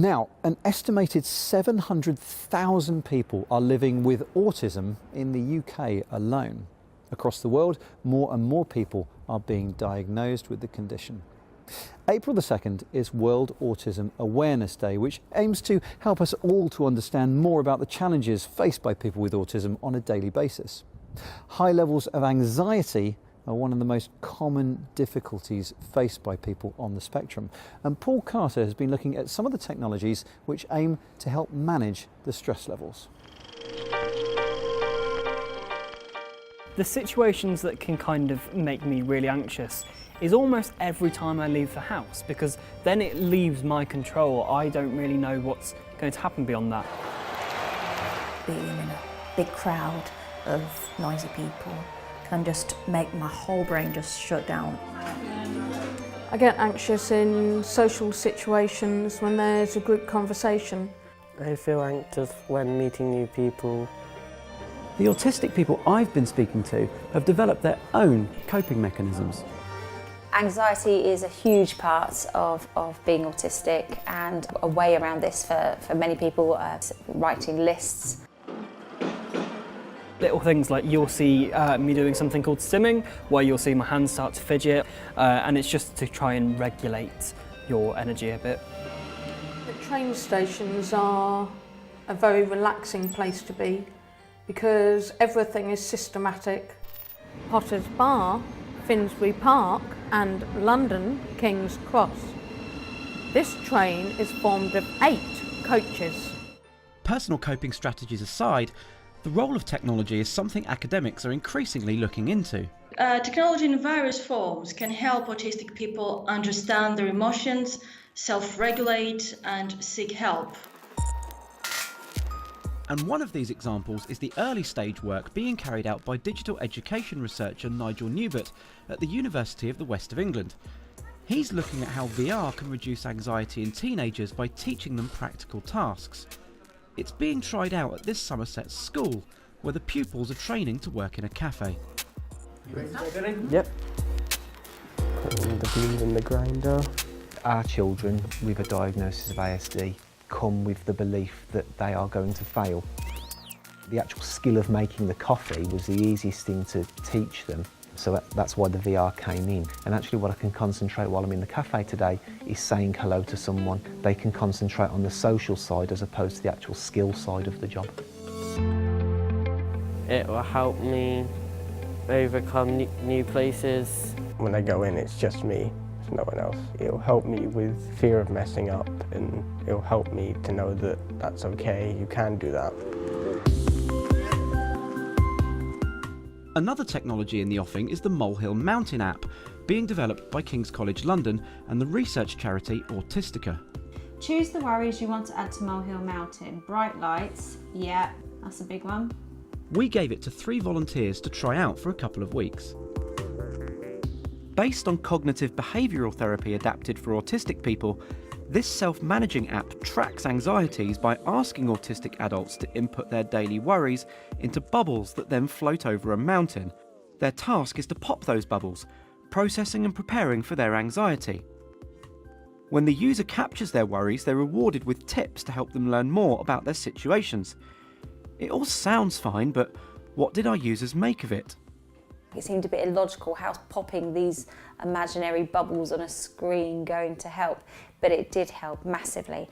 Now, an estimated 700,000 people are living with autism in the UK alone. Across the world, more and more people are being diagnosed with the condition. April the 2nd is World Autism Awareness Day, which aims to help us all to understand more about the challenges faced by people with autism on a daily basis. High levels of anxiety are one of the most common difficulties faced by people on the spectrum. And Paul Carter has been looking at some of the technologies which aim to help manage the stress levels. The situations that can kind of make me really anxious is almost every time I leave the house, because then it leaves my control. I don't really know what's going to happen beyond that. Being in a big crowd of noisy people can just make my whole brain just shut down. I get anxious in social situations when there's a group conversation. I feel anxious when meeting new people. The autistic people I've been speaking to have developed their own coping mechanisms. Anxiety is a huge part of being autistic, and a way around this for many people writing lists. Little things like you'll see me doing something called stimming, where you'll see my hands start to fidget, and it's just to try and regulate your energy a bit. The train stations are a very relaxing place to be because everything is systematic. Potter's Bar, Finsbury Park and London King's Cross. This train is formed of 8 coaches. Personal coping strategies aside, the role of technology is something academics are increasingly looking into. Technology in various forms can help autistic people understand their emotions, self-regulate and seek help. And one of these examples is the early stage work being carried out by digital education researcher Nigel Newbert at the University of the West of England. He's looking at how VR can reduce anxiety in teenagers by teaching them practical tasks. It's being tried out at this Somerset school, where the pupils are training to work in a cafe. Yep. Putting the glue in the grinder. Our children with a diagnosis of ASD come with the belief that they are going to fail. The actual skill of making the coffee was the easiest thing to teach them, so that's why the VR came in. And actually what I can concentrate while I'm in the cafe today is saying hello to someone. They can concentrate on the social side as opposed to the actual skill side of the job. It will help me overcome new places. When I go in, it's just me. No one else. It'll help me with fear of messing up, and it'll help me to know that that's okay, you can do that. Another technology in the offing is the Molehill Mountain app, being developed by King's College London and the research charity Autistica. Choose the worries you want to add to Molehill Mountain. Bright lights, yeah, that's a big one. We gave it to 3 volunteers to try out for a couple of weeks. Based on cognitive behavioural therapy adapted for autistic people, this self-managing app tracks anxieties by asking autistic adults to input their daily worries into bubbles that then float over a mountain. Their task is to pop those bubbles, processing and preparing for their anxiety. When the user captures their worries, they're rewarded with tips to help them learn more about their situations. It all sounds fine, but what did our users make of it? It seemed a bit illogical how popping these imaginary bubbles on a screen going to help, but it did help massively.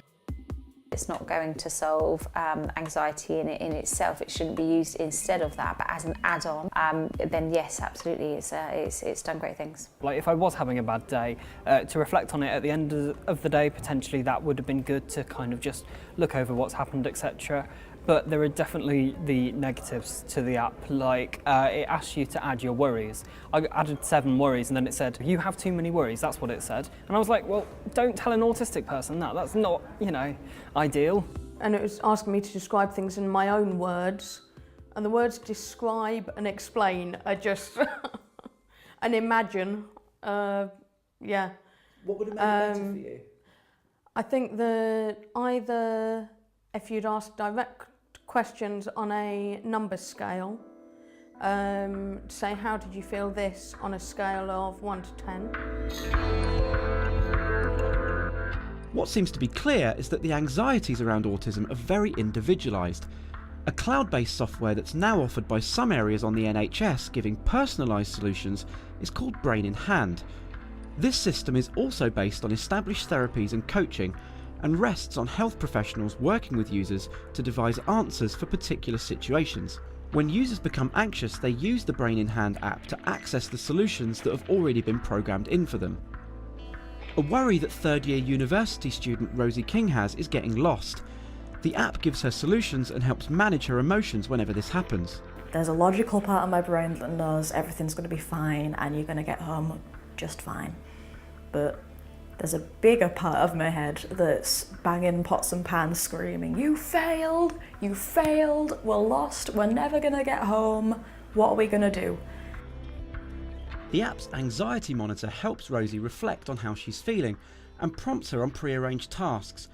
It's not going to solve anxiety in itself. It shouldn't be used instead of that, but as an add-on, then yes, absolutely, it's done great things. Like if I was having a bad day, to reflect on it at the end of the day, potentially that would have been good to kind of just look over what's happened, etc. But there are definitely the negatives to the app, like it asks you to add your worries. I added 7 worries and then it said, you have too many worries, that's what it said. And I was like, well, don't tell an autistic person that, that's not, ideal. And it was asking me to describe things in my own words, and the words describe and explain are just, and imagine, yeah. What would have made it better for you? I think that either if you'd asked direct questions on a number scale, say how did you feel this on a scale of 1 to 10. What seems to be clear is that the anxieties around autism are very individualised. A cloud-based software that's now offered by some areas on the NHS giving personalised solutions is called Brain in Hand. This system is also based on established therapies and coaching and rests on health professionals working with users to devise answers for particular situations. When users become anxious, they use the Brain in Hand app to access the solutions that have already been programmed in for them. A worry that third-year university student Rosie King has is getting lost. The app gives her solutions and helps manage her emotions whenever this happens. There's a logical part of my brain that knows everything's going to be fine and you're going to get home just fine. But there's a bigger part of my head that's banging pots and pans screaming, you failed, we're lost, we're never going to get home, what are we going to do? The app's anxiety monitor helps Rosie reflect on how she's feeling and prompts her on pre-arranged tasks.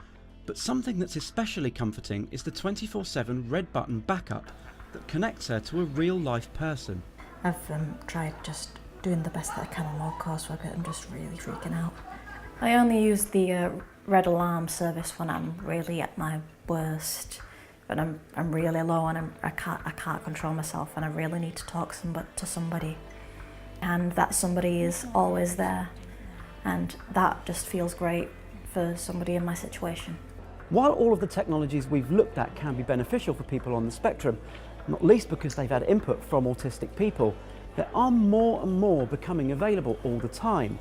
But something that's especially comforting is the 24/7 red button backup that connects her to a real-life person. I've tried just doing the best that I can on low coursework. I'm just really freaking out. I only use the red alarm service when I'm really at my worst, when I'm really low and I can't control myself and I really need to talk to somebody. And that somebody is always there, and that just feels great for somebody in my situation. While all of the technologies we've looked at can be beneficial for people on the spectrum, not least because they've had input from autistic people, there are more and more becoming available all the time.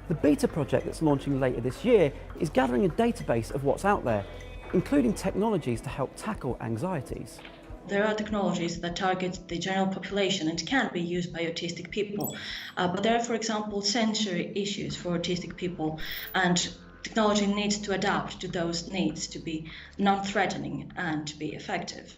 The beta project that's launching later this year is gathering a database of what's out there, including technologies to help tackle anxieties. There are technologies that target the general population and can be used by autistic people, but there are, for example, sensory issues for autistic people, and technology needs to adapt to those needs to be non-threatening and to be effective.